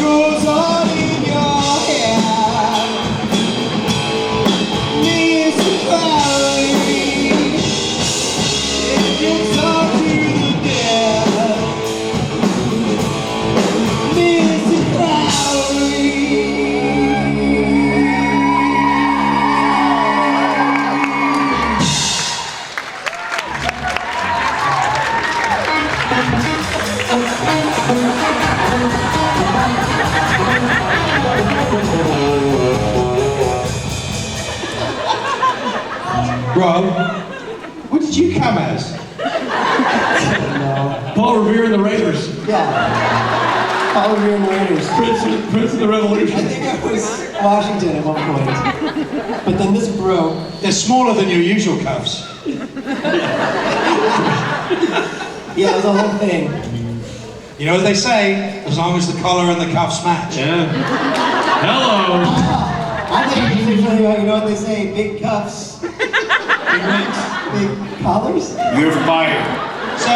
goes on in your head. Municipality, it's all to the dead. Municipality. Rob, what did you come as? Paul Revere and the Raiders. Yeah. Paul Revere and the Raiders. Prince of the Revolution. I think I was Washington at one point. But then this broke. They're smaller than your usual cuffs. Yeah, it was a whole thing. You know what they say, as long as the collar and the cuffs match. Yeah. Hello. I think you should tell you know what they say, big cuffs, big rings, big collars. You're fired. So,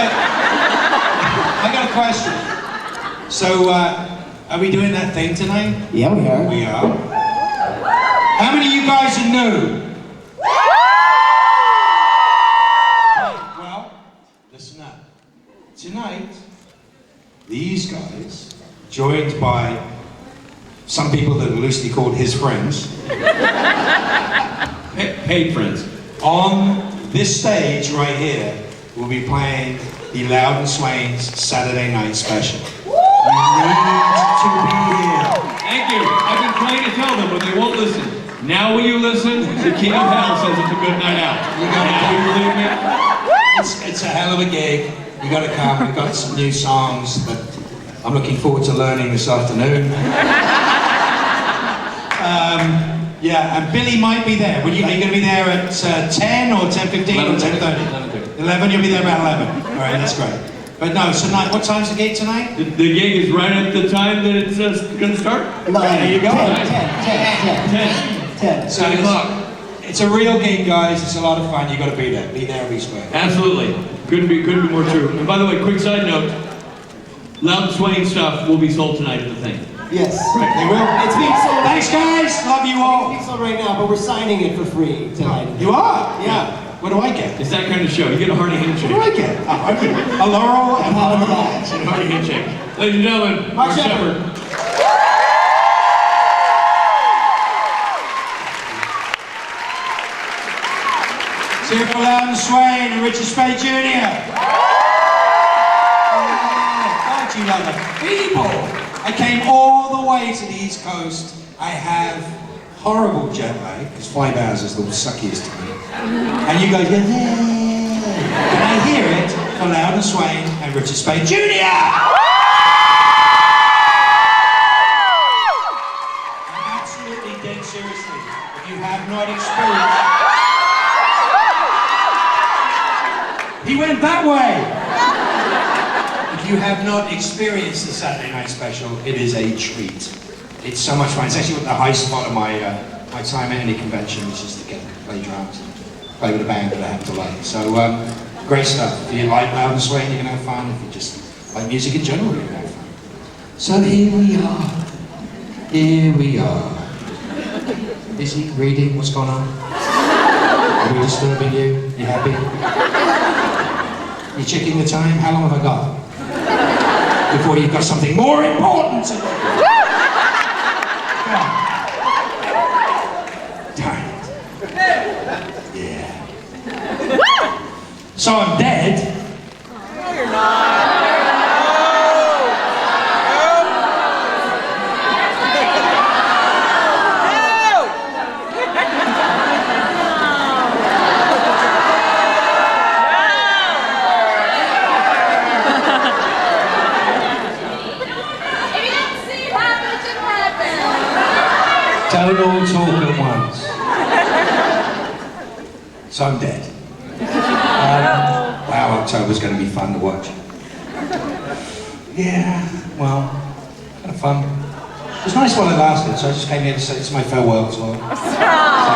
I got a question. So, are we doing that thing tonight? Yeah, we are. We are. How many of you guys are new? Well, listen up. Tonight, these guys, joined by some people that are loosely called his friends, Paid friends. on this stage right here, we'll be playing the Loud and Swain's Saturday Night Special. You need to be here. Thank you. I've been trying to tell them, but they won't listen. Now will you listen? The King of Hell says it's a good night out. You gotta Now will you believe me? It's a hell of a gig. You gotta come. We've got some new songs that I'm looking forward to learning this afternoon. Yeah, and Billy might be there. Are you going to be there at 10 or 10:15 or 10:30? 11, you'll be there about 11. All right, that's great. But no, so night, what time's the gig tonight? The gig is right at the time that it's going to start. There you go. 10. 10 So 10 o'clock. It's a real gig, guys. It's a lot of fun. You got to be there. Be there or be square. Absolutely. Couldn't be more true. And by the way, quick side note, Loud and Swain stuff will be sold tonight at the thing. Yes. Right, they will. It's being sold. Thanks, guys. Love you It's all. being sold right now, but we're signing it for free tonight. You are? Yeah. What do I get? It's that kind of show. You get a hearty handshake. What do I get? I get a laurel and Pat on the a back. A hearty handshake. Ladies and gentlemen, Mark Sheppard. See you for Loud and Swain and Richard Spade Jr. God, you love the people. I came all the way to the East Coast. I have horrible jet lag, because 5 hours is the suckiest to me. And you guys go, yeah. And I hear it for Loud and Swain and Richard Spade Jr. I'm absolutely dead seriously. If you have not experienced... He went that way! If you have not experienced the Saturday Night Special, it is a treat. It's so much fun. It's actually the high spot of my my time at any convention, which is to get to play drums and play with a band that I happen to like. So, great stuff. If you like Loud and Swain, you're going to have fun. If you just like music in general, you're going to have fun. So here we are. Here we are. Is he reading? What's going on? Are we disturbing you? You happy? You checking the time? How long have I got? Before you've got something more important to do. Darn it. Yeah. So I'm dead. No, you're not. Don't all talk at once. So I'm dead. Wow, October's going to be fun to watch. Yeah, well, kind of fun. It was nice while it lasted, so I just came here to say it's my farewell as well. Say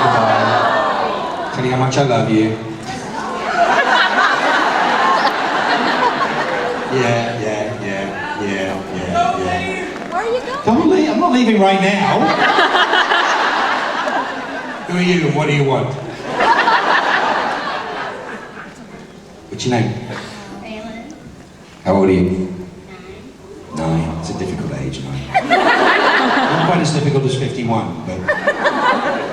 goodbye. Tell you how much I love you. Yeah. Why are you Don't leave. I'm not leaving right now. Who are you and what do you want? What's your name? Raylan. How old are you? 9. 9. It's a difficult age, 9. Not quite as difficult as 51, but...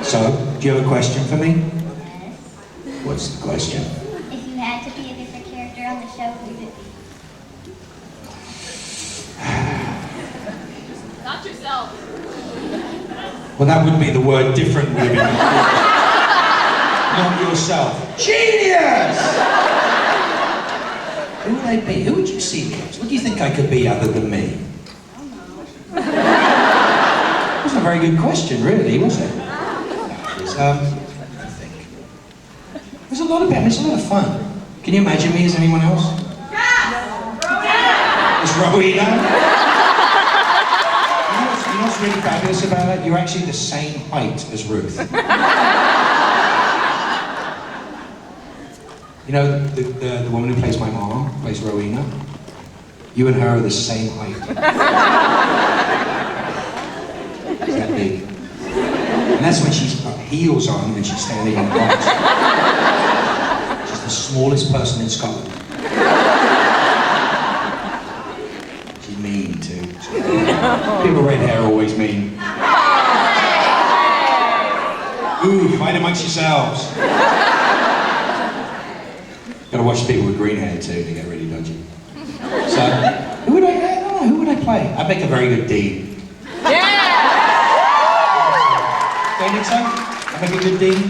So, do you have a question for me? Yes. What's the question? If you had to be a different character on the show, who would it be? Not yourself. Well, that would be the word different would have been. Not yourself. Genius! Who would I be? Who would you see me as? What do you think I could be other than me? That wasn't a very good question, really, was it? I think. There's a lot of it's a lot of fun. Can you imagine me as anyone else? As Rowena? You know what's really fabulous about that? You're actually the same height as Ruth. You know, the woman who plays my mom, plays Rowena? You and her are the same height. Is that big? And that's when she's got heels on and she's standing on blocks. She's the smallest person in Scotland. She's mean too. People with red hair are always mean. Ooh, fight amongst yourselves. Gotta watch people with green hair too, they get really dodgy. So, who would I play? I'd make a very good Dean. Don't you think so? I make a good Dean?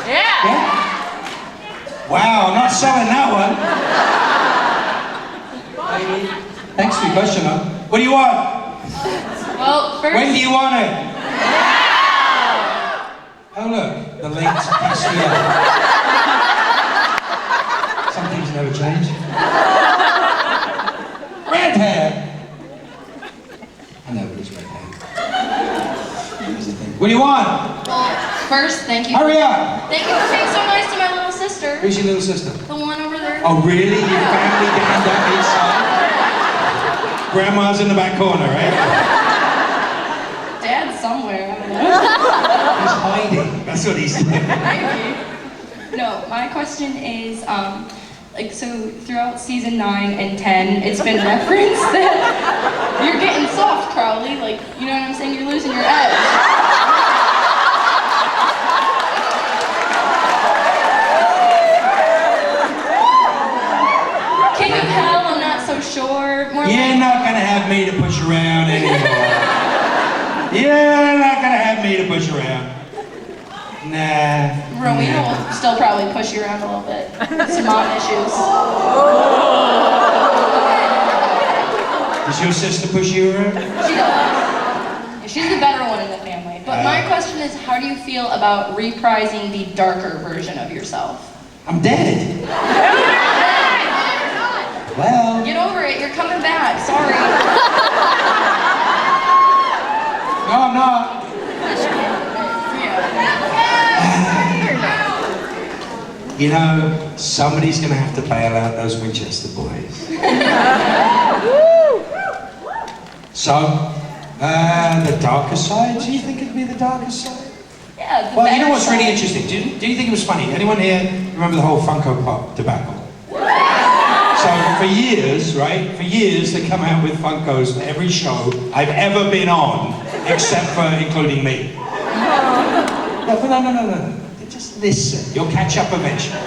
Yeah. Yeah? Wow, I'm not selling that one. Thanks for your question, huh? What do you want? Well, first. When do you want it? Oh look, the late PCL. Some things never change. Red hair! I know it is red hair. Here's the thing. What do you want? Well, first, thank you. Hurry up! Thank you for being so nice to my little sister. Who's your little sister? The one over there. Oh really? Your family down that inside? Grandma's in the back corner, right? Dad's somewhere. I don't know. He's hiding. That's what he's doing. Maybe. No, my question is, like, so throughout season 9 and 10, it's been referenced that you're getting soft, Crowley. Like, you know what I'm saying? You're losing your edge. King of Hell, I'm not so sure. More You're like, not gonna have me to push around anymore. You're not gonna have me to push around. Nah. Rowena will still probably push you around a little bit. Some mom issues. Does your sister push you around? She does. She's the better one in the family. But my question is, how do you feel about reprising the darker version of yourself? I'm dead. Well, Get over it, you're coming back, sorry. no, I'm not. You know, somebody's gonna have to bail out those Winchester boys. So, the darker side? Do you think it'd be the darker side? Yeah, the Well, you know better what's really side. interesting? Do you think it was funny? Anyone here remember the whole Funko Pop debacle? So for years, right? For years they come out with Funkos for every show I've ever been on, except for including me. No. Just listen. You'll catch up eventually.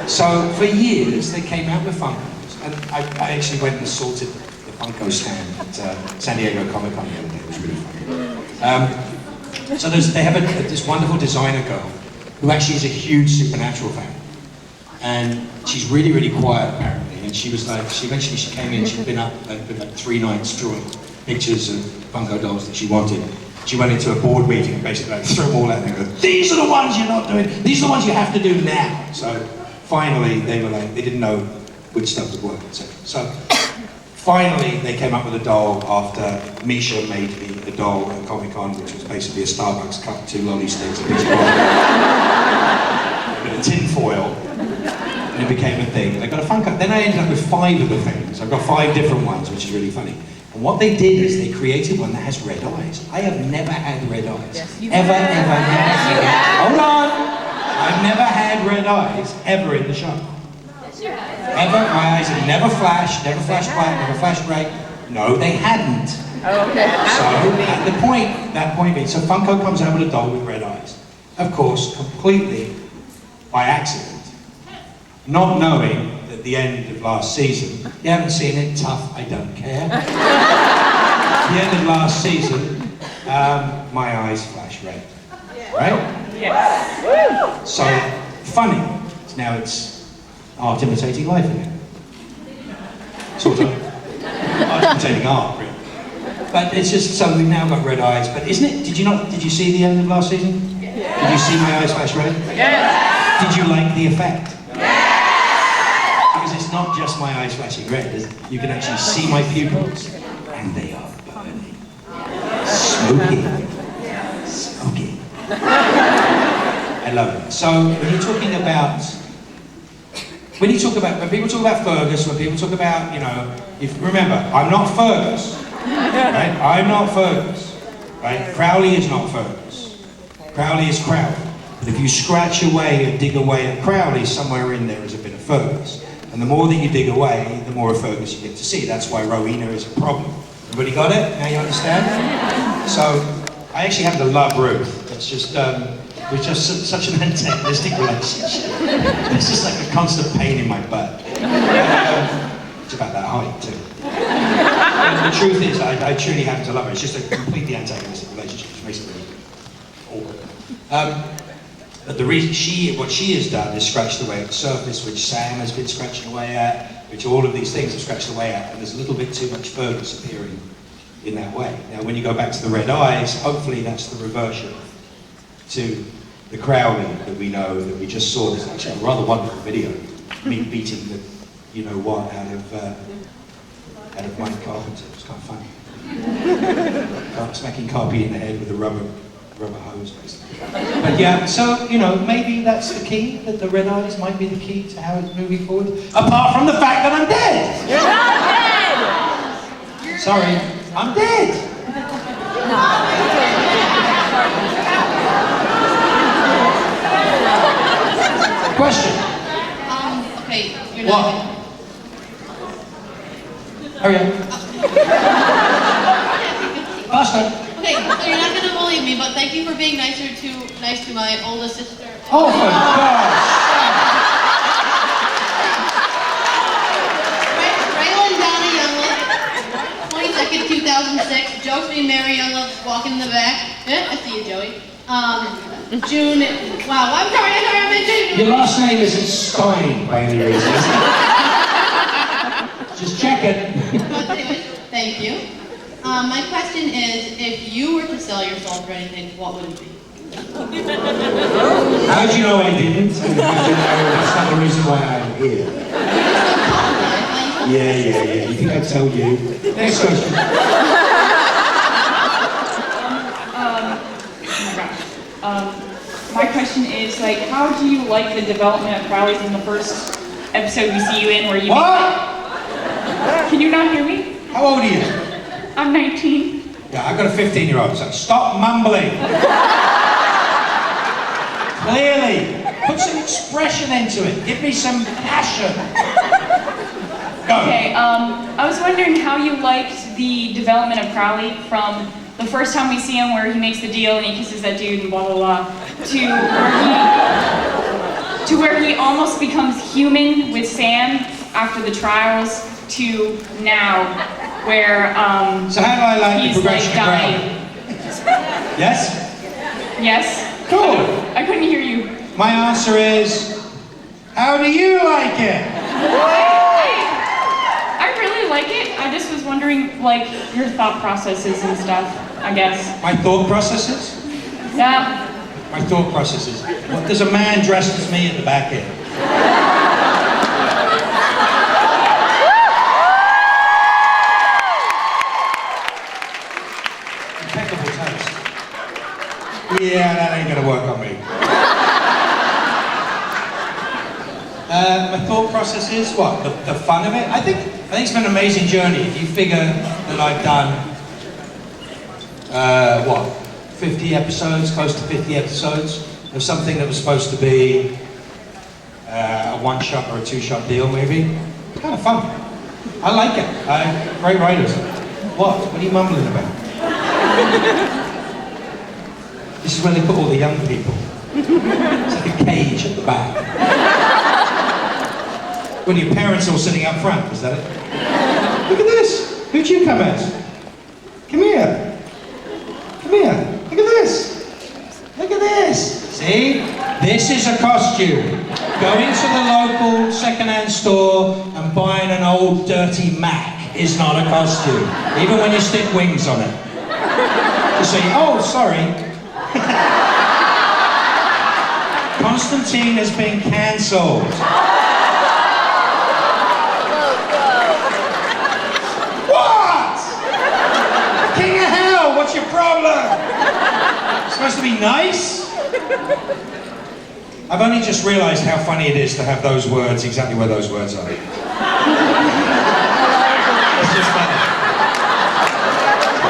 So for years they came out with Funkos, and I actually went and assaulted the Funko stand at San Diego Comic-Con the other day. It was really funny. So they have this wonderful designer girl who actually is a huge Supernatural fan. And she's really, really quiet apparently. And she was like, she came in, she'd been up like 3 nights drawing pictures of Funko dolls that she wanted. She went into a board meeting and basically like threw them all out there and go, these are the ones you're not doing, these are the ones you have to do now. So finally they were like, they didn't know which stuff would work, etc. So finally they came up with a doll after Misha made me a doll at Comic-Con, which was basically a Starbucks cup, 2 lolly sticks, a piece of a tin foil. And and it became a thing. They got a Funko. Then I ended up with 5 of the things. I've got 5 different ones, which is really funny. And what they did is they created one that has red eyes. I have never had red eyes. Ever. Hold on. I've never had red eyes ever in the shop. Ever. My eyes have never flashed black, never flashed grey. No, they hadn't. So at that point being, so Funko comes out with a doll with red eyes. Of course, completely by accident. Not knowing at the end of last season, you haven't seen it, tough, I don't care. At the end of last season, my eyes flash red. Right? Yes. So, funny. Now it's art imitating life again. Sort of. Art imitating art, really. But it's just, so we've now got red eyes, but isn't it, did you see the end of last season? Did you see my eyes flash red? Yes. Did you like the effect? Because it's not just my eyes flashing red, you can actually see my pupils, and they are burning. Smoky. Smoky. I love it. So, when people talk about Fergus, when people talk about, remember, I'm not Fergus, right? I'm not Fergus, right? Crowley is not Fergus. Crowley is Crowley. But if you scratch away and dig away at Crowley, somewhere in there is a bit of Fergus. And the more that you dig away, the more of Fergus you get to see. That's why Rowena is a problem. Everybody got it? Now you understand? So, I actually happen to love Ruth. It's just, we're just such an antagonistic relationship. It's just like a constant pain in my butt. It's about that height, too. And the truth is, I truly happen to love her. It's just a completely antagonistic relationship, which makes it really awkward. But the reason what she has done is scratched away at the surface, which Sam has been scratching away at, which all of these things have scratched away at, and there's a little bit too much Fergus appearing in that way. Now, when you go back to the red eyes, hopefully that's the reversion to the Crowley that we know, that we just saw. There's actually a rather wonderful video, me beating the you-know-what out of Mike Carpenter. It was kind of funny. Smacking Carpy in the head with a rubber hose, basically. But yeah, so, maybe that's the key, that the red eyes might be the key to how it's moving forward. Apart from the fact that I'm dead! You're not dead! Sorry, I'm dead! Question? Okay, you're What? not. Hurry up. Faster. Okay, so you're not gonna believe me, but thank you for being nice to my oldest sister. Oh, for gosh! Raylan Donna Younglove, 22nd, 2006. Josephine Mary Younglove walking in the back. Yeah, I see you, Joey. June. Wow, I'm sorry. I'm in June. Your last name isn't Stein, by any reason. Just checking. But anyways, thank you. My question is, if you were to sell your soul for anything, what would it be? How do you know I didn't? That's not the reason why I'm here. Yeah. You think I'd tell you? Next question. My question is, how do you like the development of Crowley's in the first episode we see you in, where you... What? Can you not hear me? How old are you? I'm 19. Yeah, I've got a 15-year-old, so stop mumbling. Clearly. Put some expression into it. Give me some passion. Go. Okay, I was wondering how you liked the development of Crowley from the first time we see him where he makes the deal and he kisses that dude and blah, blah, blah, to where he almost becomes human with Sam after the trials, to now, where So how do I like he's the progression of dying. Crowley? Yes? Yes? Cool. I couldn't hear you. My answer is, how do you like it? I really like it. I just was wondering, your thought processes and stuff, I guess. My thought processes? Yeah. My thought processes. What does a man dressed as me at the back end? Impeccable taste. Yeah, that ain't gonna work on me. My thought process is, what, the fun of it? I think it's been an amazing journey. If you figure that I've done, 50 episodes, close to 50 episodes of something that was supposed to be a one-shot or a two-shot deal, maybe. It's kind of fun. I like it. Great writers. What are you mumbling about? This is where they put all the young people. It's like a cage at the back. When your parents are all sitting up front, is that it? Look at this. Who'd you come as? Come here. Come here. Look at this. Look at this. See? This is a costume. Going to the local second-hand store and buying an old dirty Mac is not a costume. Even when you stick wings on it. You say, oh, sorry. Constantine has been cancelled. What? King of hell, what's your problem? Supposed to be nice? I've only just realised how funny it is to have those words exactly where those words are. It's just funny.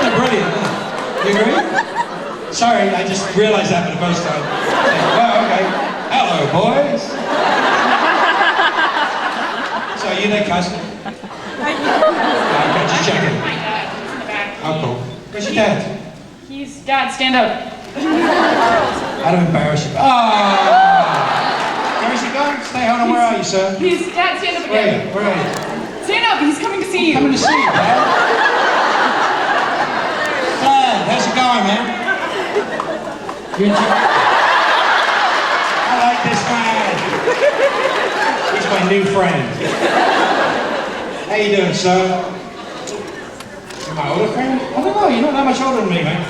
It's brilliant, isn't it? You agree? Sorry, I just realised that for the first time. Well, okay. Hello, boys. So, are you their cousin? Okay, just checking. My dad, he's in the back. Oh, cool. Where's your dad? Dad, stand up. How to embarrass you. Oh! Where is he going? Stay home. Where are you, sir? Dad, stand up Where are again. you? Where are you? Stand up, he's coming to see you. Coming to see you, Dad. Dad, how's it going, man? You enjoy? I like this man. He's my new friend. How you doing, sir? You're my older friend? I don't know, you're not that much older than me, man.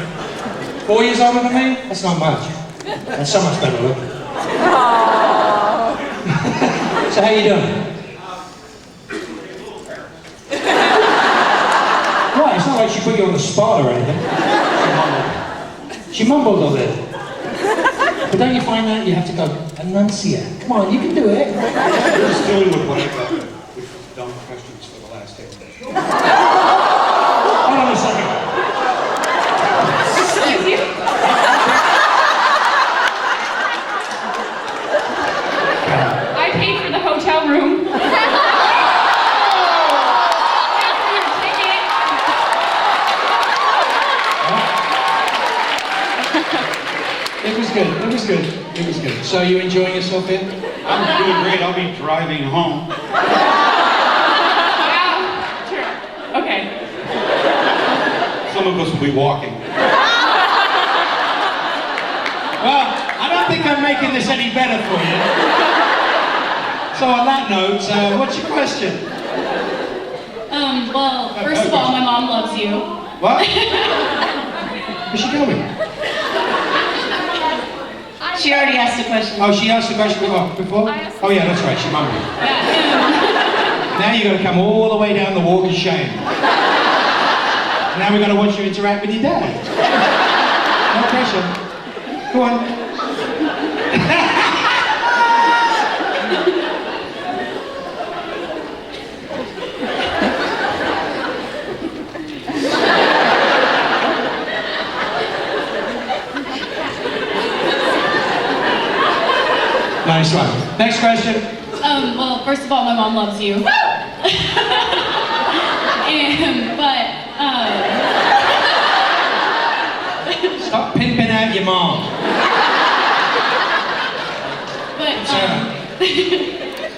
4 years older than me? That's not much. And so much better looking. So how you doing? What? It's not like she put you on the spot or anything. She mumbled a little. But don't you find that you have to go enunciate? Come on, you can do it. You're just dealing with what I got, which was dumb questions for the last 10 minutes. Hold on a second. Excuse you? I paid for the hotel room. It was good. It was good. It was good. So you enjoying yourself here? I'm doing great. I'll be driving home. Yeah, sure. Okay. Some of us will be walking. Well, I don't think I'm making this any better for you. So on that note, what's your question? Well, first of all, my mom loves you. What? Where's she going? She already asked a question. Oh, she asked the question before? Oh yeah, that's right, she mumbled. Now you got to come all the way down the walk of shame. Now we got to watch you interact with your dad. No pressure. Go on. Nice one. Next question. Well, first of all, my mom loves you. Stop pimping out your mom.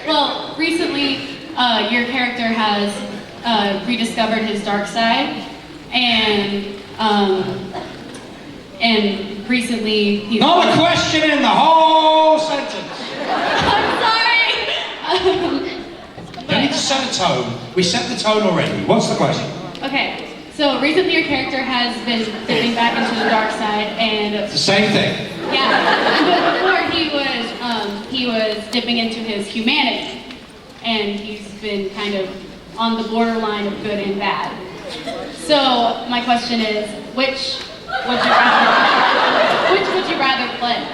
Well, recently, your character has rediscovered his dark side, and recently he's... Not a question in the whole sentence. I'm sorry! You need to set a tone. We set the tone already. What's the question? Okay, so recently your character has been dipping back into the dark side, and... It's the same thing. Yeah, but before he was dipping into his humanity, and he's been kind of on the borderline of good and bad. So my question is, which would you rather play?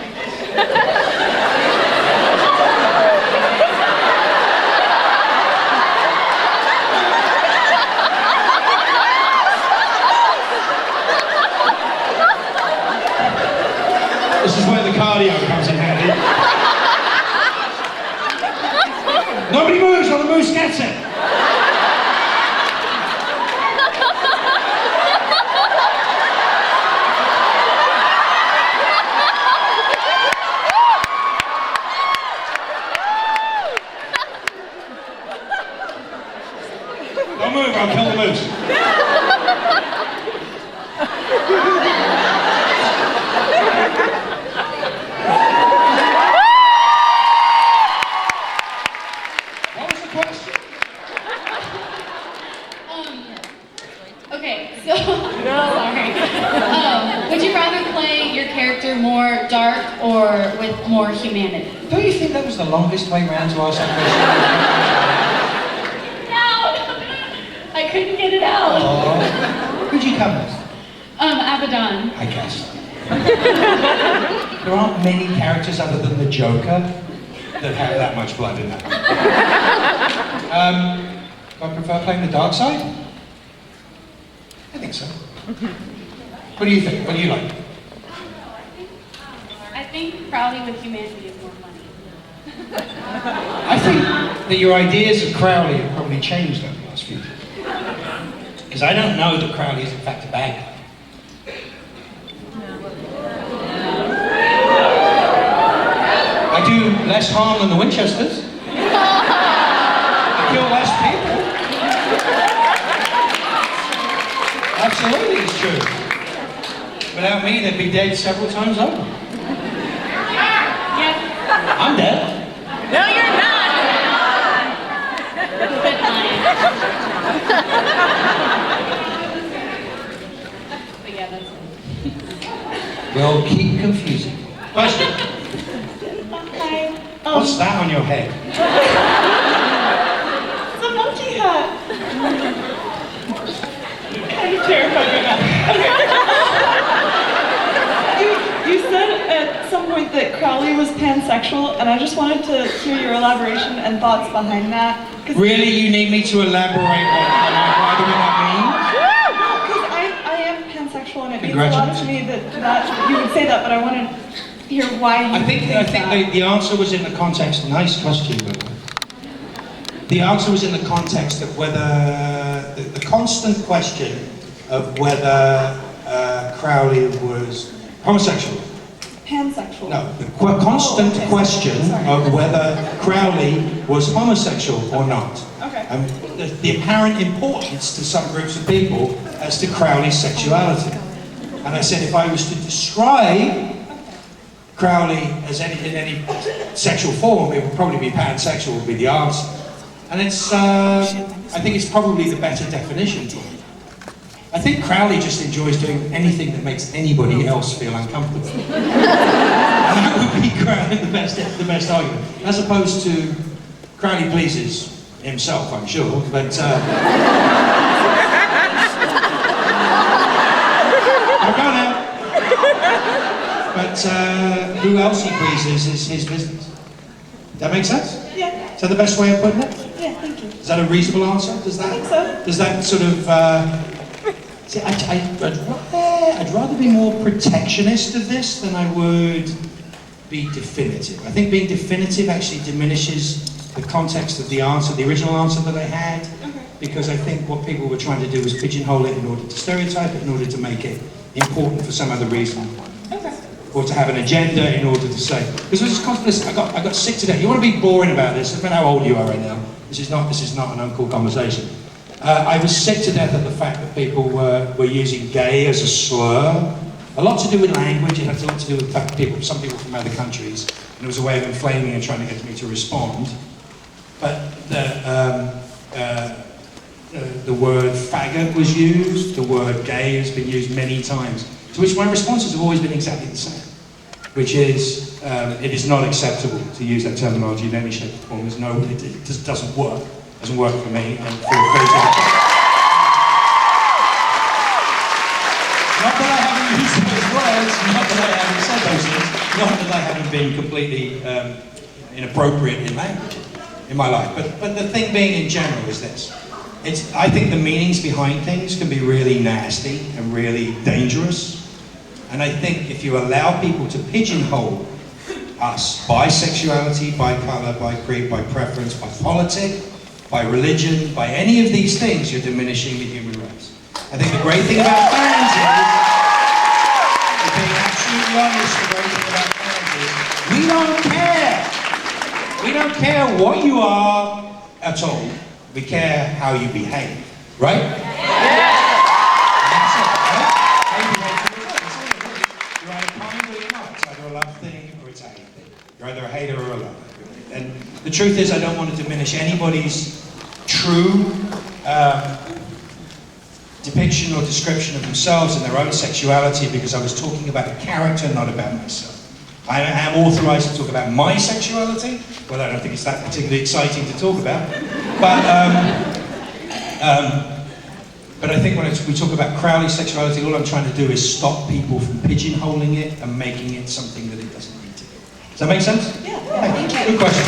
audio comes in handy. Nobody moves or the moose gets it. Don't move, I'll kill the moose. What was the question? Okay, so sorry. Would you rather play your character more dark or with more humanity? Don't you think that was the longest way round to ask that I couldn't get it out. question? Who'd you come with? Abaddon. I guess. There aren't many characters other than the Joker that have that much blood in them. Do I prefer playing the dark side? I think so. What do you think? What do you like? I think Crowley with humanity is more funny. I think that your ideas of Crowley have probably changed over the last few years. Because I don't know that Crowley is in fact a bad guy. I do less harm than the Winchesters. I kill less people. Absolutely, it's true. Without me, they'd be dead several times over. Yeah. I'm dead. No, you're not! Good line. But yeah, that's it. We'll keep confusing. Question. Hi. What's that on your head? It's a monkey hat. Kind of terrified right now. You said at some point that Crowley was pansexual, and I just wanted to hear your elaboration and thoughts behind that. Really, you need me to elaborate on what that means? Because I am pansexual, and it means a lot to me that you would say that, but I want to hear why you I think that. the answer was in the context. Nice question, by the way. The answer was in the context of whether the constant question of whether Crowley was homosexual. Pansexual. No, the constant question of whether Crowley was homosexual or not. Okay. The apparent importance to some groups of people as to Crowley's sexuality. And I said if I was to describe Crowley as in any sexual form, it would probably be pansexual would be the answer. And it's, I think it's probably the better definition for it. I think Crowley just enjoys doing anything that makes anybody else feel uncomfortable. And that would be Crowley the best argument. As opposed to, Crowley pleases himself, I'm sure, but I'll go now. But who else he pleases is his business. That make sense? Yeah. Is that the best way of putting it? Yeah, thank you. Is that a reasonable answer? Does that? I think so. Does that sort of? See, I'd rather be more protectionist of this than I would be definitive. I think being definitive actually diminishes the context of the answer, the original answer that I had, because I think what people were trying to do was pigeonhole it in order to stereotype it, in order to make it important for some other reason. Or to have an agenda in order to say, because it's just listen, I got sick today. You want to be boring about this? I don't know how old you are right now. This is not an uncool conversation. I was sick to death at the fact that people were using gay as a slur. A lot to do with language. It had a lot to do with the fact that some people from other countries, and it was a way of inflaming and trying to get me to respond. But the word faggot was used. The word gay has been used many times. To which my responses have always been exactly the same, which is, it is not acceptable to use that terminology in any shape or form. It just doesn't work. It doesn't work for me. And for not that I haven't used those words, not that I haven't said those things, not that I haven't been completely inappropriate in language in my life. But the thing being in general is this. I think the meanings behind things can be really nasty and really dangerous. And I think if you allow people to pigeonhole us. By sexuality, by colour, by creed, by preference, by politic, by religion, by any of these things, you're diminishing the human race. I think the great thing about fans is, being absolutely honest, the great thing about fans is, we don't care. We don't care what you are at all. We care how you behave, right? Yeah. That's it, right? How you behave. You're either kind or you're not. It's either a love thing or it's a hate thing. You're either a hater or a lover. And the truth is, I don't want to diminish anybody's true depiction or description of themselves and their own sexuality, because I was talking about a character, not about myself. I am authorized to talk about my sexuality. Well, I don't think it's that particularly exciting to talk about. But I think when we talk about Crowley sexuality, all I'm trying to do is stop people from pigeonholing it and making it something that it doesn't need to be. Does that make sense? Yeah. Thank you. Good question.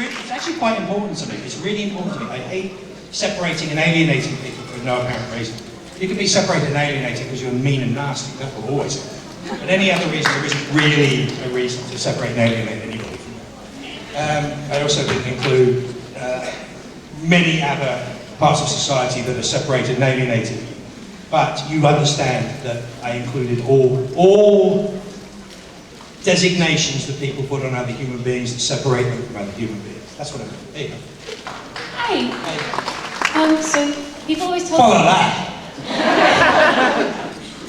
It's actually quite important to me. It's really important to me. I hate separating and alienating people for no apparent reason. You can be separated and alienated because you're mean and nasty. That will always happen. But any other reason, there isn't really a reason to separate and alienate anybody from that. I also didn't include many other parts of society that are separated and alienated. But you understand that I included all designations that people put on other human beings that separate them from other human beings. That's what I mean. There you go. Hi. So people always tell Follow that.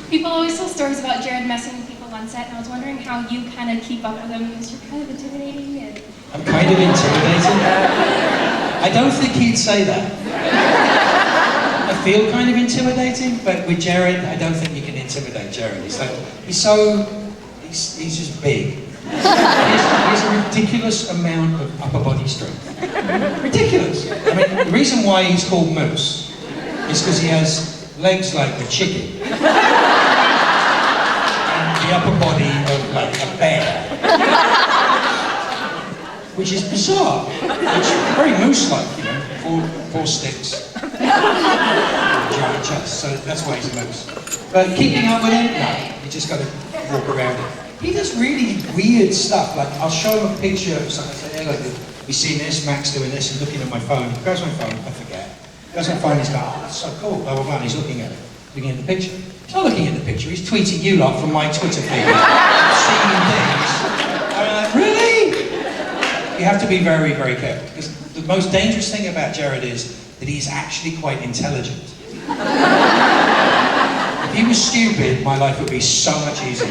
people always tell stories about Jared messing with people on set, and I was wondering how you kind of keep up with them, because you're kind of intimidating. And... I'm kind of intimidating. I don't think he'd say that. I feel kind of intimidating, but with Jared, I don't think you can intimidate Jared. He's just big. He has a ridiculous amount of upper body strength. Ridiculous. I mean, the reason why he's called Moose is because he has legs like a chicken and the upper body of like a bear, which is bizarre. It's very moose-like, you know, four sticks, giant chest. So that's why he's a moose. But keeping up with him, no. You just got to walk around it. He does really weird stuff. Like, I'll show him a picture of something. I say, hey, look, you seen this? Max doing this. He's looking at my phone. He grabs my phone. I forget. He grabs my phone. He's like, oh, that's so cool. Blah, blah, blah. And he's looking at it. Looking at the picture. He's not looking at the picture. He's tweeting you lot from my Twitter feed. Seeing things. I'm like, really? You have to be very, very careful. Because the most dangerous thing about Jared is that he's actually quite intelligent. If he was stupid, my life would be so much easier.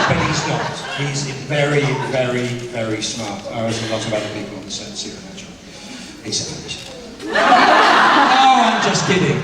But he's not. He's very, very, very smart. There's a lot of other people on the set of Supernatural. Except for this. Oh, I'm just kidding.